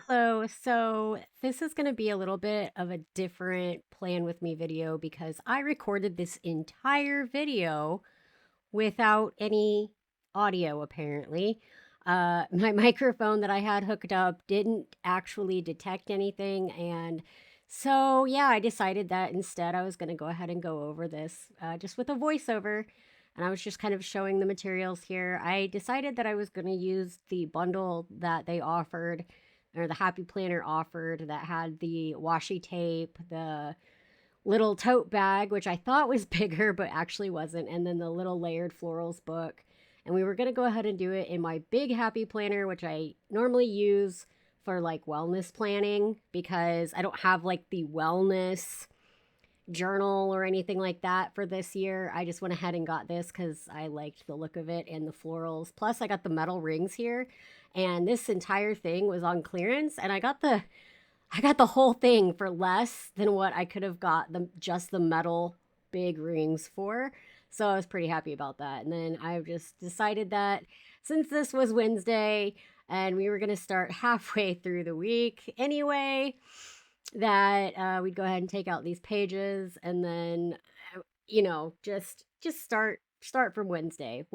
Hello. So this is going to be a little bit of a different plan with me video because I recorded this entire video without any audio, apparently. My microphone that I had hooked up didn't actually detect anything. And so, yeah, I decided that instead I was going to go ahead and go over this just with a voiceover. And I was just kind of showing the materials here. I decided that I was going to use the bundle that they offered, or the Happy Planner offered, that had the washi tape, the little tote bag, which I thought was bigger, but actually wasn't, and then the little Layered Florals book. And we were going to go ahead and do it in my big Happy Planner, which I normally use for like wellness planning because I don't have like the wellness journal or anything like that for this year. I just went ahead and got this because I liked the look of it and the florals. Plus, I got the metal rings here, and this entire thing was on clearance, and I got the whole thing for less than what I could have got just the metal big rings for. So I was pretty happy about that. And then I just decided that since this was Wednesday and we were going to start halfway through the week anyway, that we'd go ahead and take out these pages and then just start from Wednesday.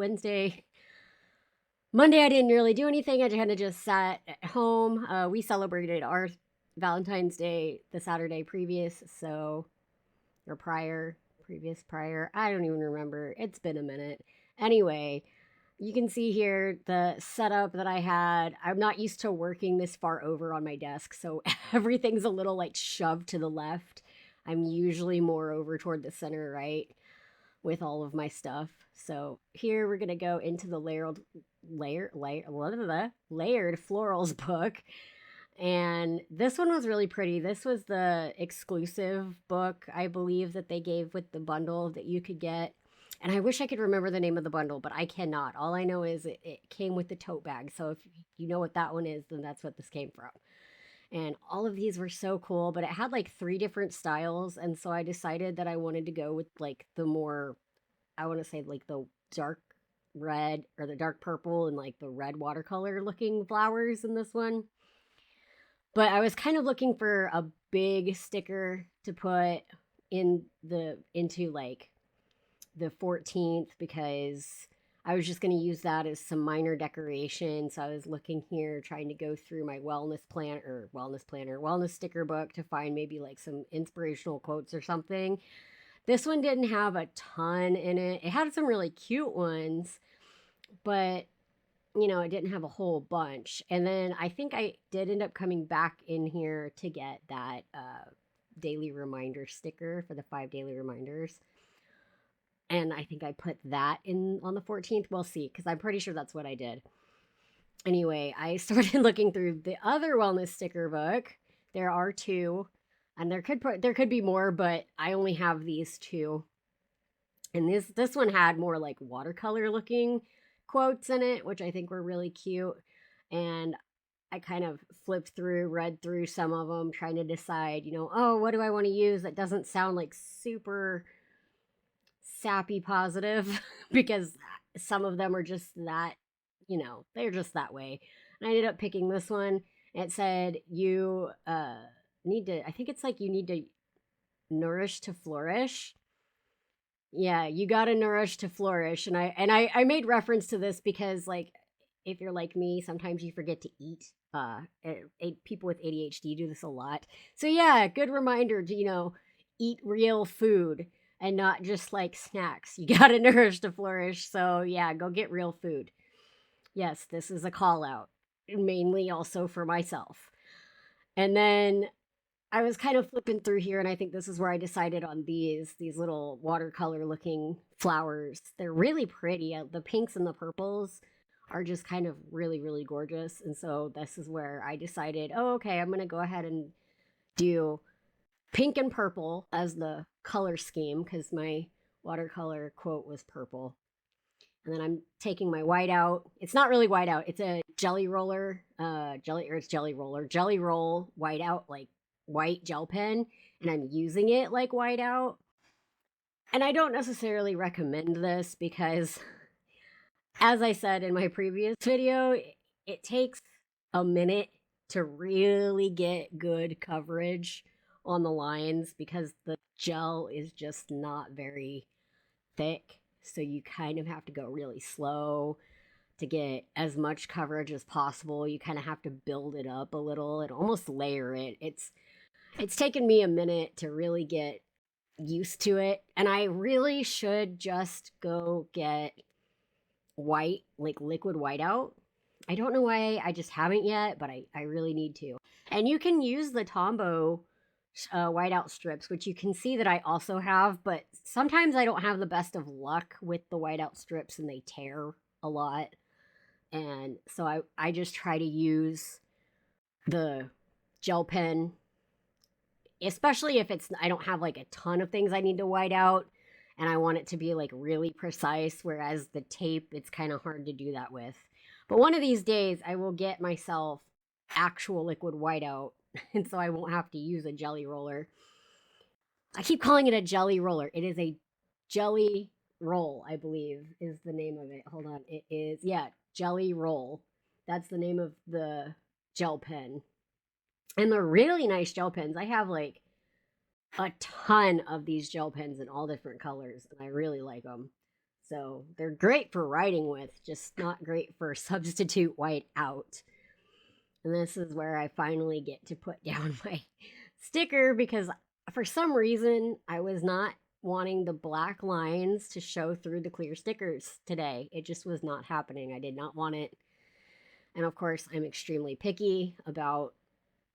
Monday, I didn't really do anything. I kind of just sat at home. We celebrated our Valentine's Day the Saturday previous, so or prior. I don't even remember. It's been a minute. Anyway, you can see here the setup that I had. I'm not used to working this far over on my desk, so everything's a little like shoved to the left. I'm usually more over toward the center right with all of my stuff. So here we're gonna go into the layered florals book, and this one was really pretty. This was the exclusive book, I believe, that they gave with the bundle that you could get. And I wish I could remember the name of the bundle, but I cannot. All I know is it came with the tote bag. So if you know what that one is, then that's what this came from. And all of these were so cool, but it had like three different styles. And so I decided that I wanted to go with like the more, I want to say like the dark red or the dark purple and like the red watercolor looking flowers in this one. But I was kind of looking for a big sticker to put into like the 14th because I was just going to use that as some minor decoration. So I was looking here, trying to go through my wellness sticker book to find maybe like some inspirational quotes or something. This one didn't have a ton in it. It had some really cute ones, but it didn't have a whole bunch. And then I think I did end up coming back in here to get that daily reminder sticker for the 5 daily reminders. And I think I put that in on the 14th. We'll see, because I'm pretty sure that's what I did. Anyway, I started looking through the other wellness sticker book. There are two, and there could be more, but I only have these two. And this one had more like watercolor looking quotes in it, which I think were really cute. And I kind of flipped through, read through some of them, trying to decide, oh, what do I want to use that doesn't sound like super sappy positive because some of them are just that, they're just that way. And I ended up picking this one. It said you need to, I think it's like you need to nourish to flourish. Yeah, you got to nourish to flourish. And I made reference to this because like if you're like me, sometimes you forget to eat. People with ADHD do this a lot. So yeah, good reminder to eat real food and not just like snacks. You got to nourish to flourish. So yeah, go get real food. Yes, this is a call out, mainly also for myself. And then I was kind of flipping through here, and I think this is where I decided on these little watercolor looking flowers. They're really pretty. The pinks and the purples are just kind of really, really gorgeous. And so this is where I decided, oh, okay, I'm going to go ahead and do pink and purple as the color scheme because my watercolor quote was purple. And then I'm taking my white out. It's not really white out. It's a jelly roller, jelly roll white out, like white gel pen. And I'm using it like white out. And I don't necessarily recommend this because, as I said in my previous video, it takes a minute to really get good coverage on the lines because the gel is just not very thick. So you kind of have to go really slow to get as much coverage as possible. You kind of have to build it up a little and almost layer it. It's taken me a minute to really get used to it, and I really should just go get white, like liquid whiteout. I don't know why I just haven't yet, but I really need to. And you can use the Tombow whiteout strips, which you can see that I also have, but sometimes I don't have the best of luck with the whiteout strips and they tear a lot. And so I just try to use the gel pen, especially if it's I don't have like a ton of things I need to white out and I want it to be like really precise, whereas the tape it's kind of hard to do that with. But one of these days I will get myself actual liquid whiteout and so I won't have to use a jelly roller. I keep calling it a jelly roller. It is a jelly roll, I believe is the name of it. Hold on. It is, yeah, jelly roll. That's the name of the gel pen. And they're really nice gel pens. I have like a ton of these gel pens in all different colors, and I really like them. So they're great for writing with, just not great for substitute white out. And this is where I finally get to put down my sticker because for some reason I was not wanting the black lines to show through the clear stickers today. It just was not happening. I did not want it. And of course, I'm extremely picky about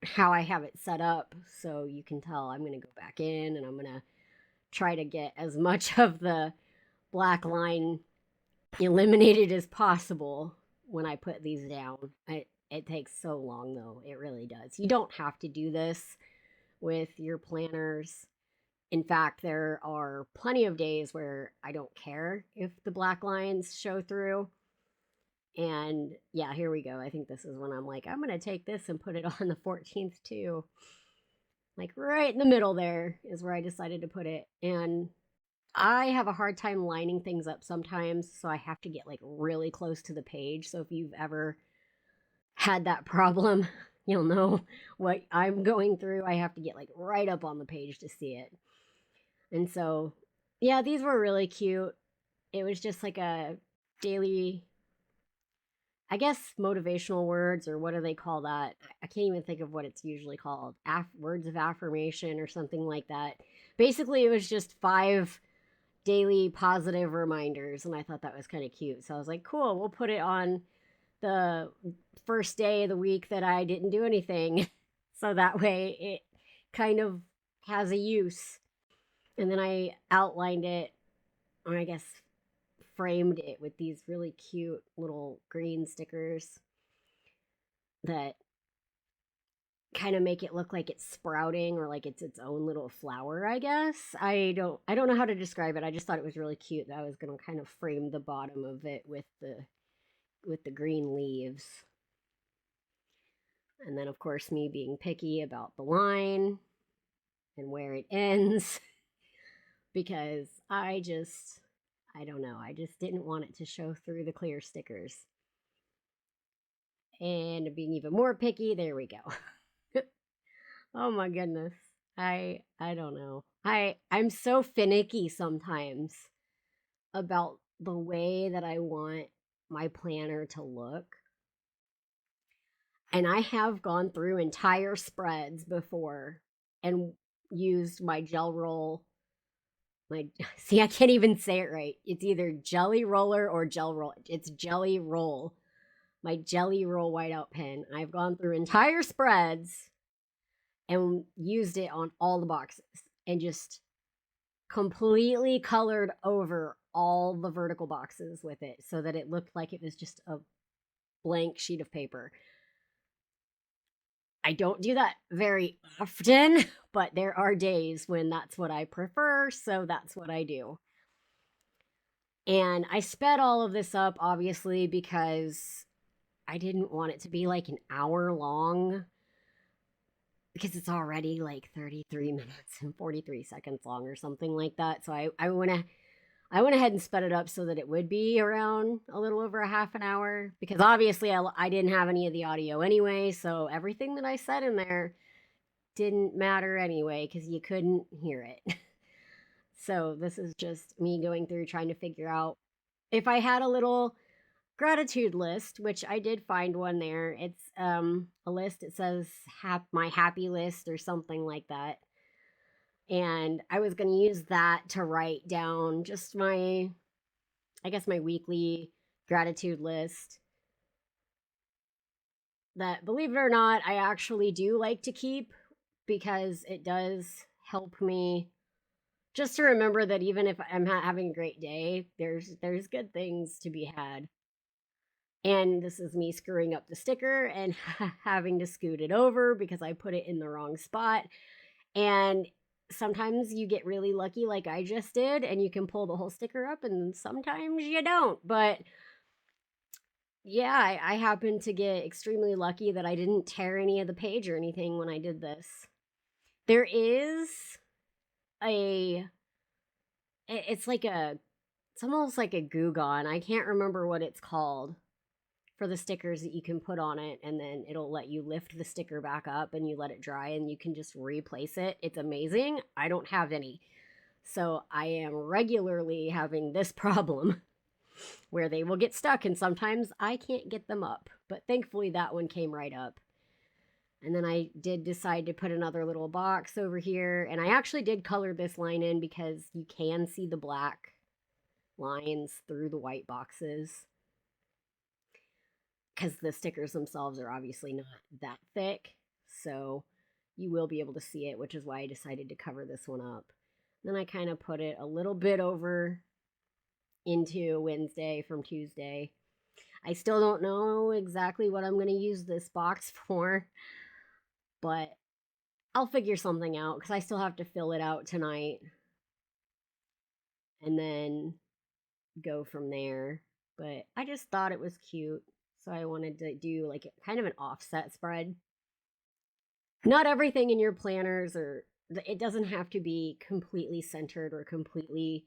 how I have it set up. So you can tell I'm going to go back in and I'm going to try to get as much of the black line eliminated as possible when I put these down. It takes so long though. It really does. You don't have to do this with your planners. In fact, there are plenty of days where I don't care if the black lines show through. And yeah, here we go. I think this is when I'm like, I'm going to take this and put it on the 14th too. Like right in the middle there is where I decided to put it. And I have a hard time lining things up sometimes, so I have to get like really close to the page. So if you've ever had that problem, you'll know what I'm going through. I have to get like right up on the page to see it. And so, yeah, these were really cute. It was just like a daily, I guess, motivational words, or what do they call that? I can't even think of what it's usually called. Words of affirmation or something like that. Basically, it was just 5 daily positive reminders, and I thought that was kind of cute. So I was like, cool, we'll put it on the first day of the week that I didn't do anything. So that way it kind of has a use. And then I outlined it, or I guess framed it with these really cute little green stickers that kind of make it look like it's sprouting or like it's its own little flower, I guess. I don't know how to describe it. I just thought it was really cute that I was going to kind of frame the bottom of it with the green leaves. And then of course me being picky about the line and where it ends because I don't know, I just didn't want it to show through the clear stickers. And being even more picky, there we go. Oh my goodness. I don't know. I'm so finicky sometimes about the way that I want my planner to look. And I have gone through entire spreads before and used my gel roll. My see, I can't even say it right. It's either jelly roller or gel roll. It's jelly roll. My jelly roll whiteout pen. I've gone through entire spreads and used it on all the boxes and just completely colored over all the vertical boxes with it so that it looked like it was just a blank sheet of paper. I don't do that very often, but there are days when that's what I prefer, so that's what I do. And I sped all of this up, obviously, because I didn't want it to be like an hour long because it's already like 33 minutes and 43 seconds long or something like that. So I I went ahead and sped it up so that it would be around a little over a half an hour, because obviously I didn't have any of the audio anyway, so everything that I said in there didn't matter anyway because you couldn't hear it. So this is just me going through trying to figure out if I had a little gratitude list, which I did find one there. It's a list. It says my happy list or something like that. And I was going to use that to write down just my, I guess, my weekly gratitude list that, believe it or not, I actually do like to keep because it does help me just to remember that even if I'm not having a great day, there's good things to be had. And this is me screwing up the sticker and having to scoot it over because I put it in the wrong spot. And sometimes you get really lucky like I just did and you can pull the whole sticker up, and sometimes you don't. But yeah, I happened to get extremely lucky that I didn't tear any of the page or anything when I did this. There is a it's like it's almost like a Goo Gone. I can't remember what it's called for the stickers that you can put on it, and then it'll let you lift the sticker back up and you let it dry and you can just replace it. It's amazing. I don't have any. So I am regularly having this problem where they will get stuck and sometimes I can't get them up. But thankfully that one came right up. And then I did decide to put another little box over here. And I actually did color this line in because you can see the black lines through the white boxes. Because the stickers themselves are obviously not that thick. So you will be able to see it, which is why I decided to cover this one up. Then I kind of put it a little bit over into Wednesday from Tuesday. I still don't know exactly what I'm going to use this box for, but I'll figure something out because I still have to fill it out tonight and then go from there. But I just thought it was cute, so I wanted to do like kind of an offset spread. Not everything in your planners or it doesn't have to be completely centered or completely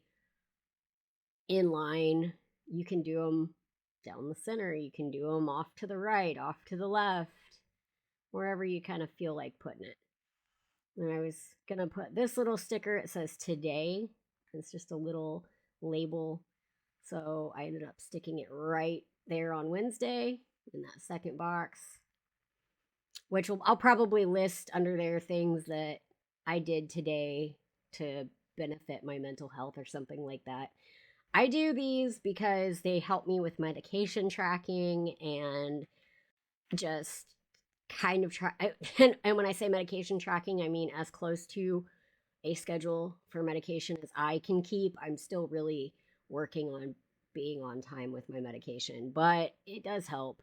in line. You can do them down the center, you can do them off to the right, off to the left, wherever you kind of feel like putting it. And I was going to put this little sticker. It says today. It's just a little label. So I ended up sticking it right there on Wednesday in that second box, which I'll probably list under there things that I did today to benefit my mental health or something like that. I do these because they help me with medication tracking and just kind of try. And when I say medication tracking, I mean as close to a schedule for medication as I can keep. I'm still really working on being on time with my medication, but it does help.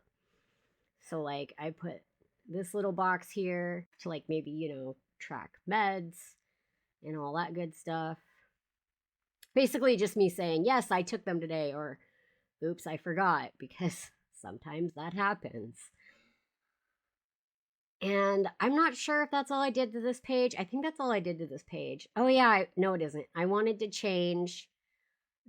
So, like, I put this little box here to, like, maybe, track meds and all that good stuff. Basically, just me saying, yes, I took them today, or oops, I forgot, because sometimes that happens. And I'm not sure if that's all I did to this page. I think that's all I did to this page. Oh, yeah. No, it isn't. I wanted to change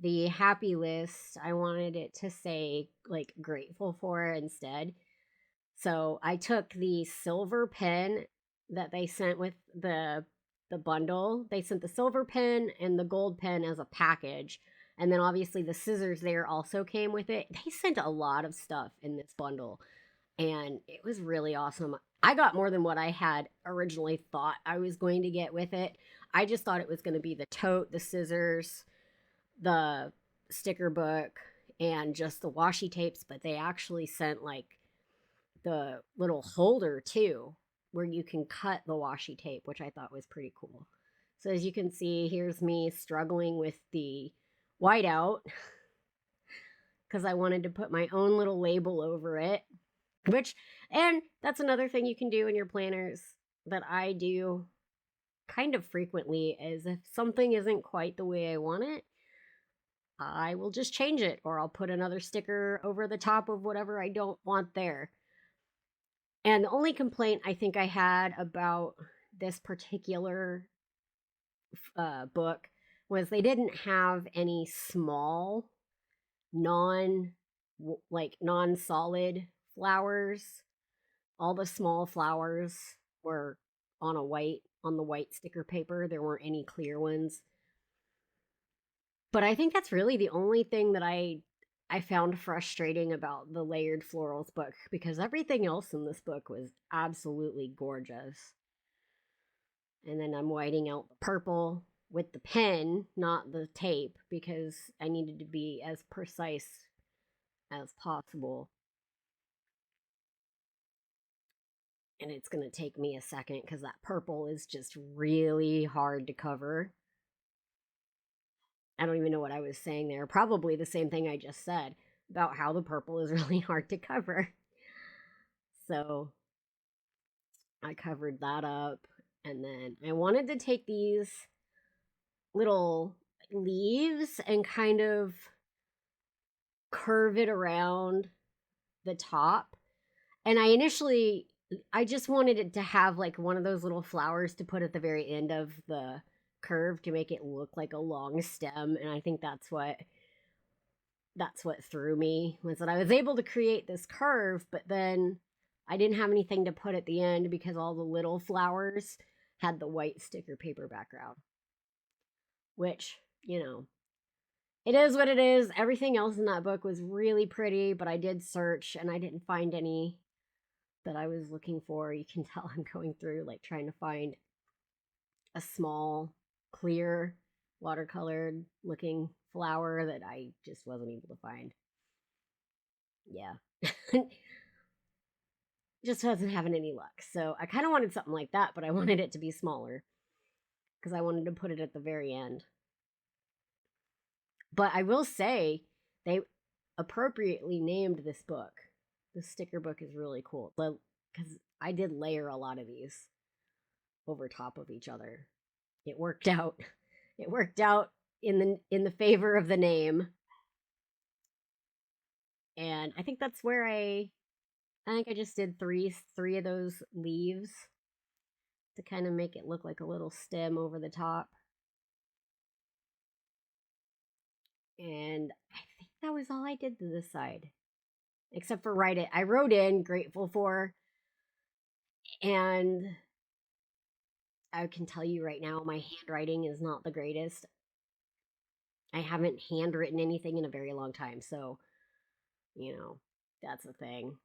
the happy list. I wanted it to say, like, grateful for instead. So I took the silver pen that they sent with the bundle. They sent the silver pen and the gold pen as a package. And then obviously the scissors there also came with it. They sent a lot of stuff in this bundle. And it was really awesome. I got more than what I had originally thought I was going to get with it. I just thought it was going to be the tote, the scissors, the sticker book, and just the washi tapes, but they actually sent like the little holder too, where you can cut the washi tape, which I thought was pretty cool. So as you can see, here's me struggling with the whiteout because I wanted to put my own little label over it. And that's another thing you can do in your planners that I do kind of frequently is if something isn't quite the way I want it, I will just change it or I'll put another sticker over the top of whatever I don't want there. And the only complaint I think I had about this particular book was they didn't have any small non non-solid flowers. All the small flowers were on the white sticker paper. There weren't any clear ones. But I think that's really the only thing that I found frustrating about the Layered Florals book, because everything else in this book was absolutely gorgeous. And then I'm whiting out the purple with the pen, not the tape, because I needed to be as precise as possible. And it's going to take me a second because that purple is just really hard to cover. I don't even know what I was saying there. Probably the same thing I just said about how the purple is really hard to cover. So I covered that up. And then I wanted to take these little leaves and kind of curve it around the top. And I just wanted it to have like one of those little flowers to put at the very end of the curve to make it look like a long stem. And I think that's what threw me, was that I was able to create this curve, but then I didn't have anything to put at the end because all the little flowers had the white sticker paper background. Which, it is what it is. Everything else in that book was really pretty, but I did search and I didn't find any that I was looking for. You can tell I'm going through like trying to find a small, clear, watercolored looking flower that I just wasn't able to find. Yeah. Just wasn't having any luck. So I kind of wanted something like that, but I wanted it to be smaller because I wanted to put it at the very end. But I will say they appropriately named this book. The sticker book is really cool because I did layer a lot of these over top of each other. It worked out. It worked out in the favor of the name. And I think that's where I think I just did three of those leaves to kind of make it look like a little stem over the top. And I think that was all I did to this side. Except for write it. I wrote in grateful for, and I can tell you right now, my handwriting is not the greatest. I haven't handwritten anything in a very long time, so, that's a thing.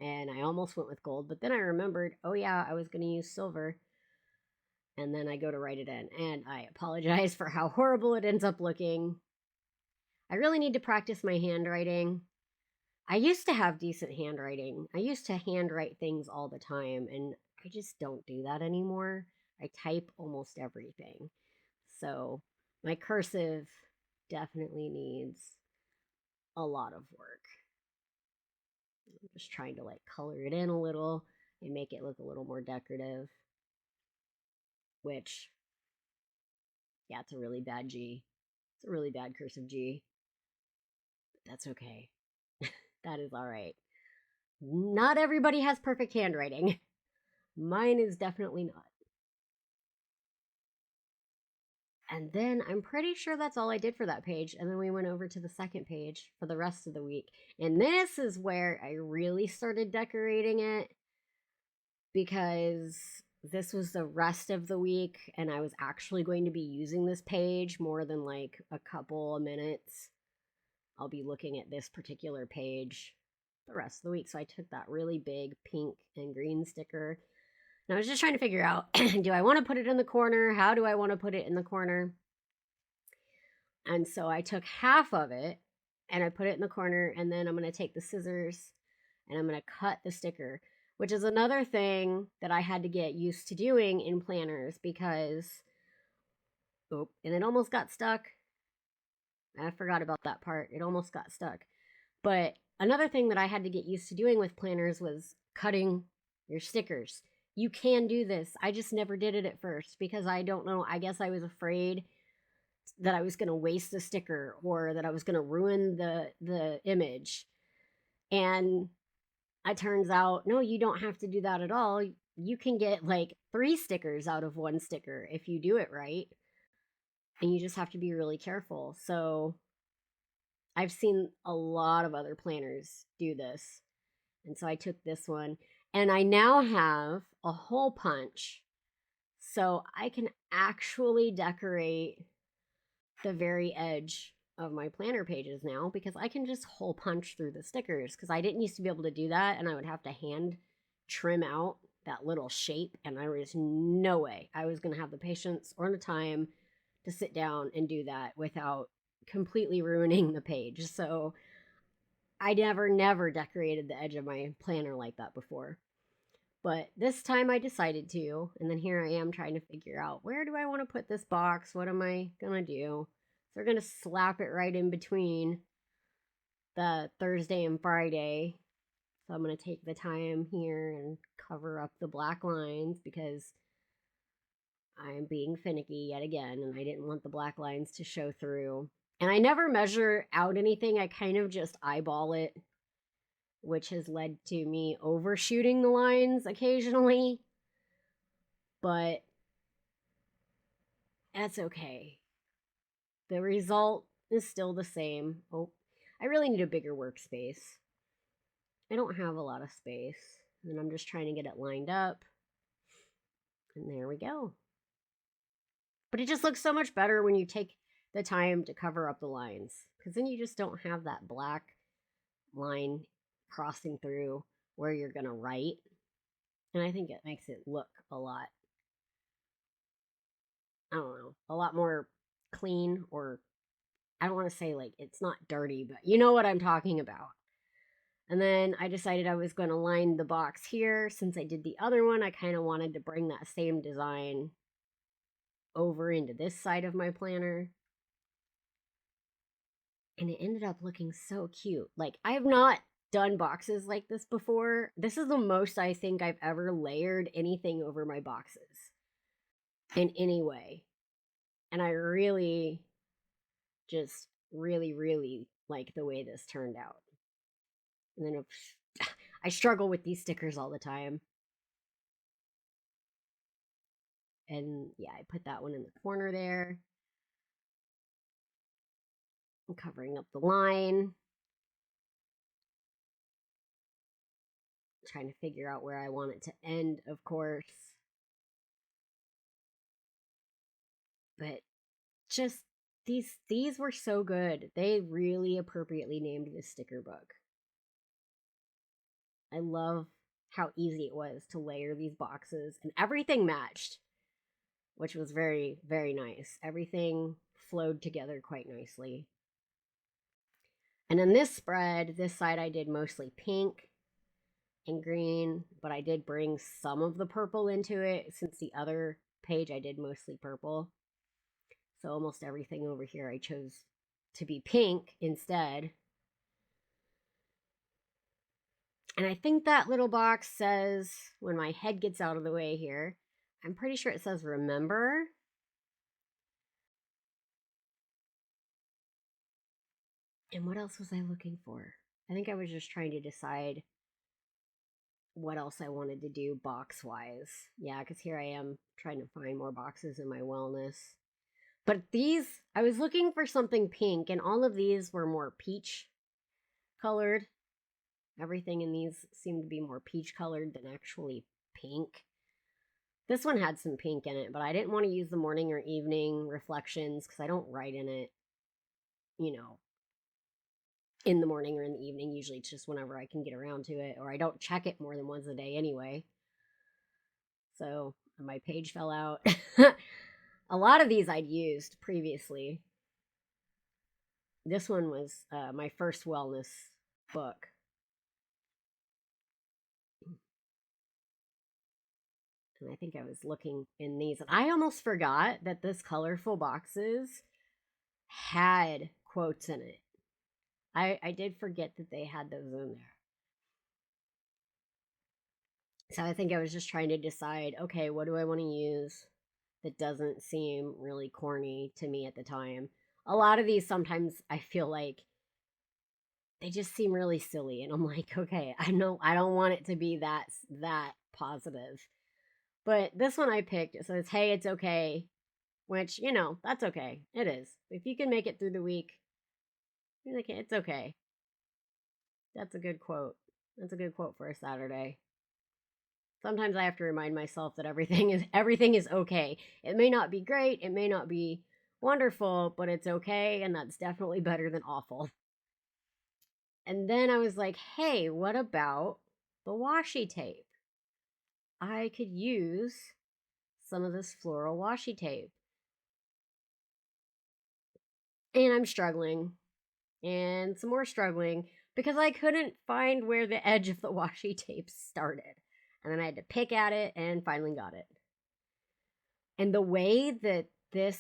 And I almost went with gold, but then I remembered, oh yeah, I was going to use silver. And then I go to write it in, and I apologize for how horrible it ends up looking. I really need to practice my handwriting. I used to have decent handwriting. I used to handwrite things all the time, and I just don't do that anymore. I type almost everything. So my cursive definitely needs a lot of work. I'm just trying to like color it in a little and make it look a little more decorative. Which, yeah, it's a really bad G. It's a really bad cursive G. But that's okay. That is all right. Not everybody has perfect handwriting. Mine is definitely not. And then I'm pretty sure that's all I did for that page. And then we went over to the second page for the rest of the week. And this is where I really started decorating it, because this was the rest of the week and I was actually going to be using this page more than like a couple of minutes. I'll be looking at this particular page the rest of the week. So I took that really big pink and green sticker. And I was just trying to figure out, do I want to put it in the corner? How do I want to put it in the corner? And so I took half of it and I put it in the corner, and then I'm going to take the scissors and I'm going to cut the sticker, which is another thing that I had to get used to doing in planners because, and it almost got stuck. I forgot about that part. It almost got stuck. But another thing that I had to get used to doing with planners was cutting your stickers. You can do this. I just never did it at first because I don't know. I guess I was afraid that I was going to waste the sticker or that I was going to ruin the image. And it turns out, no, you don't have to do that at all. You can get like 3 stickers out of 1 sticker if you do it right. And you just have to be really careful. So I've seen a lot of other planners do this. And so I took this one, and I now have a hole punch. So I can actually decorate the very edge of my planner pages now because I can just hole punch through the stickers, because I didn't used to be able to do that, and I would have to hand trim out that little shape, and there was no way I was going to have the patience or the time to sit down and do that without completely ruining the page. So I never decorated the edge of my planner like that before. But this time I decided to, and then here I am trying to figure out, where do I want to put this box? What am I going to do? So we're going to slap it right in between the Thursday and Friday. So I'm going to take the time here and cover up the black lines because I'm being finicky yet again, and I didn't want the black lines to show through. And I never measure out anything. I kind of just eyeball it, which has led to me overshooting the lines occasionally. But that's okay. The result is still the same. Oh, I really need a bigger workspace. I don't have a lot of space, and I'm just trying to get it lined up. And there we go. But it just looks so much better when you take the time to cover up the lines, because then you just don't have that black line crossing through where you're going to write. And I think it makes it look a lot, I don't know, a lot more clean, or I don't want to say like it's not dirty, but you know what I'm talking about. And then I decided I was going to line the box here. Since I did the other one, I kind of wanted to bring that same design over into this side of my planner. And it ended up looking so cute. Like, I have not done boxes like this before. This is the most I think I've ever layered anything over my boxes in any way. And I really, just really like the way this turned out. And then I struggle with these stickers all the time. And yeah, I put that one in the corner there. I'm covering up the line. Trying to figure out where I want it to end, of course. But just these were so good. They really appropriately named this sticker book. I love how easy it was to layer these boxes, and everything matched, which was very nice. Everything flowed together quite nicely. And then this spread, this side I did mostly pink and green, but I did bring some of the purple into it, since the other page I did mostly purple. So almost everything over here I chose to be pink instead. And I think that little box says, when my head gets out of the way here, I'm pretty sure it says remember. And what else was I looking for? I think I was just trying to decide what else I wanted to do box wise. Yeah, because here I am trying to find more boxes in my wellness. But these, I was looking for something pink, and all of these were more peach colored. Everything in these seemed to be more peach colored than actually pink. This one had some pink in it, but I didn't want to use the morning or evening reflections because I don't write in it, you know, in the morning or in the evening. Usually it's just whenever I can get around to it, or I don't check it more than once a day anyway. So my page fell out. A lot of these I'd used previously. This one was my first wellness book. And I think I was looking in these, and I almost forgot that this colorful boxes had quotes in it. I did forget that they had those in there. So I think I was just trying to decide, okay, what do I want to use that doesn't seem really corny to me at the time? A lot of these sometimes I feel like they just seem really silly, and I'm like, okay, I know I don't want it to be that positive. But this one I picked, it says, hey, it's okay which, that's okay. It is. If you can make it through the week, it's okay. That's a good quote. That's a good quote for a Saturday. Sometimes I have to remind myself that everything is okay. It may not be great, it may not be wonderful, but it's okay, and that's definitely better than awful. And then I was like, hey, what about the washi tape? I could use some of this floral washi tape. And I'm struggling, and some more struggling, because I couldn't find where the edge of the washi tape started. And then I had to pick at it and finally got it. And the way that this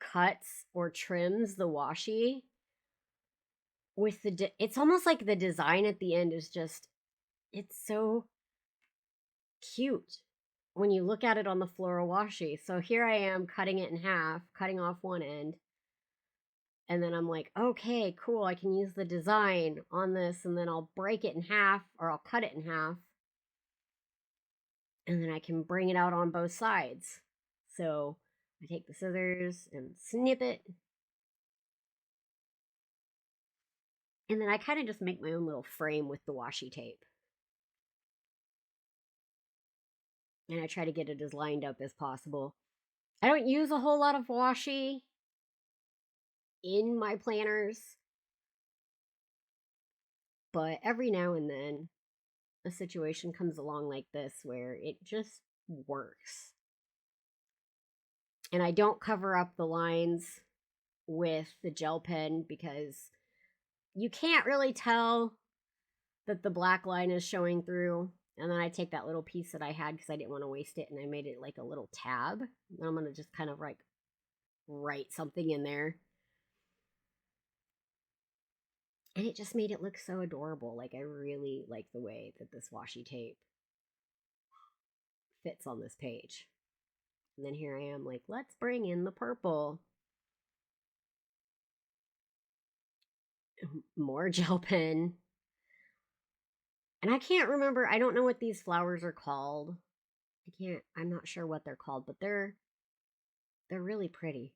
cuts or trims the washi with it's almost like the design at the end is just, it's so cute when you look at it on the floral washi. So here I am cutting it in half, cutting off one end, and then I'm like, okay, cool, I can use the design on this, and then I'll break it in half, or I'll cut it in half, and then I can bring it out on both sides. So I take the scissors and snip it, and then I kind of just make my own little frame with the washi tape. And I try to get it as lined up as possible. I don't use a whole lot of washi in my planners, but every now and then a situation comes along like this where it just works. And I don't cover up the lines with the gel pen because you can't really tell that the black line is showing through. And then I take that little piece that I had because I didn't want to waste it, and I made it like a little tab. And I'm going to just kind of like write something in there. And it just made it look so adorable. Like, I really like the way that this washi tape fits on this page. And then here I am like, let's bring in the purple. More gel pen. And I can't remember, I don't know what these flowers are called. I'm not sure what they're called, but they're really pretty.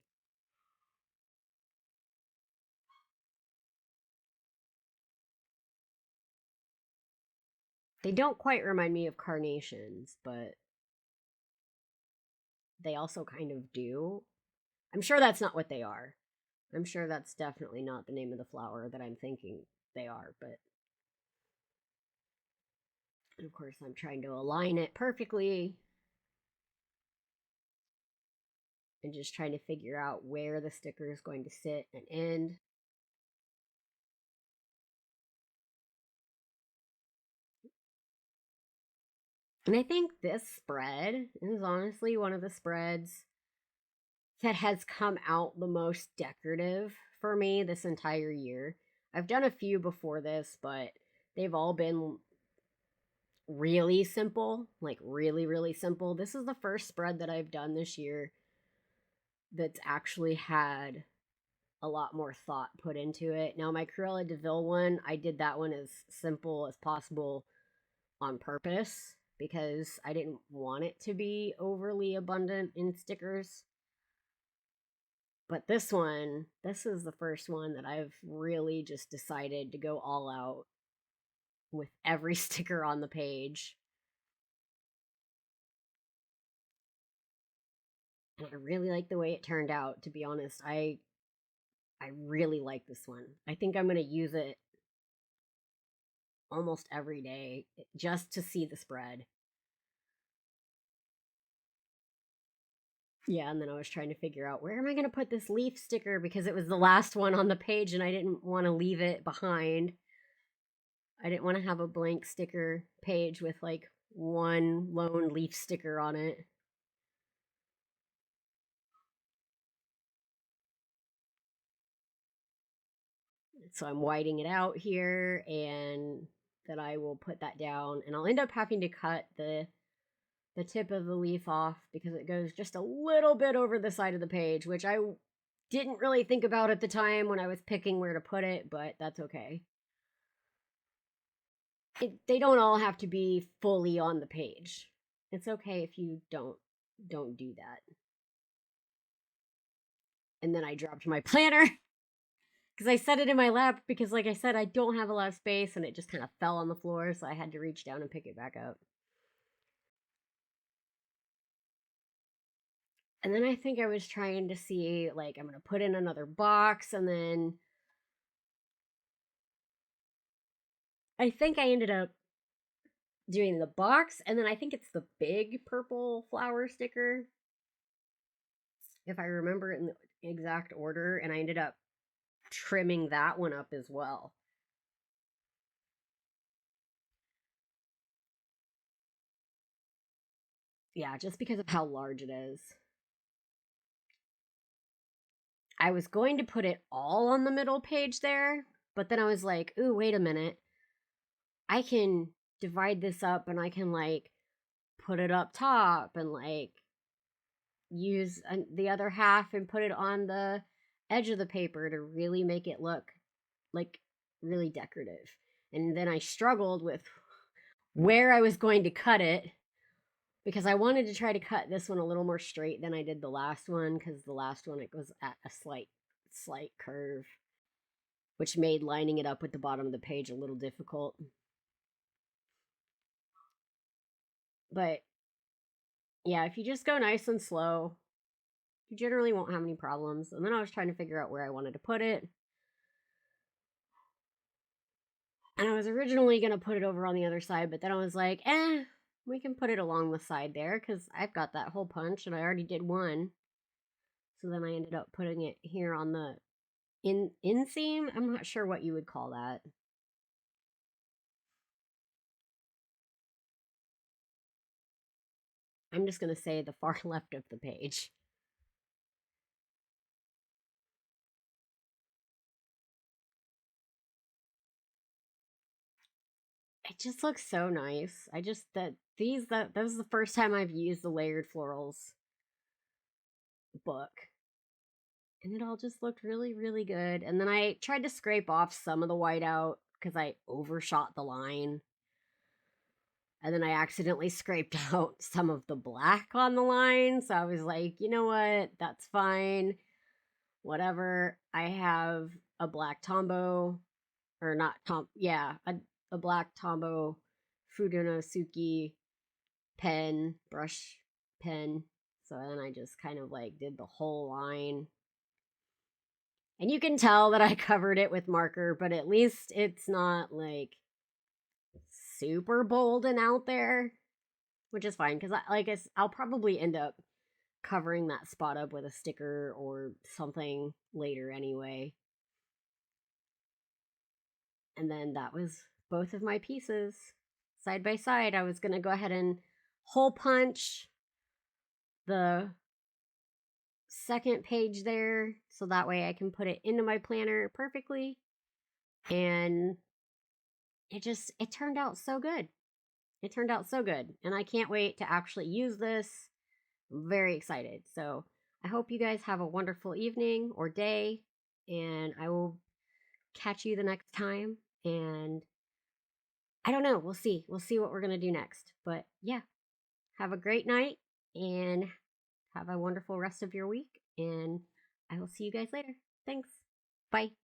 They don't quite remind me of carnations, but they also kind of do. I'm sure that's not what they are. I'm sure that's definitely not the name of the flower that I'm thinking they are, but of course I'm trying to align it perfectly and just trying to figure out where the sticker is going to sit and end. And I think this spread is honestly one of the spreads that has come out the most decorative for me this entire year. I've done a few before this, but they've all been really simple, like really, really simple. This is the first spread that I've done this year that's actually had a lot more thought put into it. Now, my Cruella de Vil one, I did that one as simple as possible on purpose because I didn't want it to be overly abundant in stickers. But this is the first one that I've really just decided to go all out with every sticker on the page. And I really like the way it turned out, to be honest. I really like this one. I think I'm going to use it almost every day just to see the spread. Yeah, and then I was trying to figure out where am I going to put this leaf sticker because it was the last one on the page and I didn't want to leave it behind. I didn't want to have a blank sticker page with like one lone leaf sticker on it. So I'm whiting it out here, and then I will put that down, and I'll end up having to cut the tip of the leaf off because it goes just a little bit over the side of the page, which I didn't really think about at the time when I was picking where to put it, but that's okay. They don't all have to be fully on the page. It's okay if you don't do that. And then I dropped my planner because I set it in my lap because, like I said, I don't have a lot of space and it just kind of fell on the floor. So I had to reach down and pick it back up. And then I think I was trying to see, like, I'm going to put in another box. And then I think I ended up doing the box. And then I think it's the big purple flower sticker, if I remember it in the exact order. And I ended up trimming that one up as well. Yeah, just because of how large it is. I was going to put it all on the middle page there, but then I was like, ooh, wait a minute. I can divide this up and I can like put it up top and like use the other half and put it on the edge of the paper to really make it look like really decorative. And then I struggled with where I was going to cut it because I wanted to try to cut this one a little more straight than I did the last one because the last one it was at a slight curve, which made lining it up with the bottom of the page a little difficult. But yeah, if you just go nice and slow, you generally won't have any problems. And then I was trying to figure out where I wanted to put it. And I was originally going to put it over on the other side, but then I was like, we can put it along the side there because I've got that hole punch and I already did one. So then I ended up putting it here on the inseam. I'm not sure what you would call that. I'm just going to say the far left of the page. It just looks so nice. I just that was the first time I've used the Layered Florals book. And it all just looked really, really good. And then I tried to scrape off some of the white out because I overshot the line. And then I accidentally scraped out some of the black on the line. So I was like, you know what? That's fine. Whatever. I have a black Tombow, or not Tom, yeah, a black Tombow Suki pen, brush pen. So then I just kind of like did the whole line. And you can tell that I covered it with marker, but at least it's not like super bold and out there, which is fine because I'll probably end up covering that spot up with a sticker or something later anyway. And then that was both of my pieces side by side. I was going to go ahead and hole punch the second page there so that way I can put it into my planner perfectly. And it turned out so good. It turned out so good. And I can't wait to actually use this. I'm very excited. So I hope you guys have a wonderful evening or day. And I will catch you the next time. And I don't know. We'll see. We'll see what we're going to do next. But yeah, have a great night and have a wonderful rest of your week. And I will see you guys later. Thanks. Bye.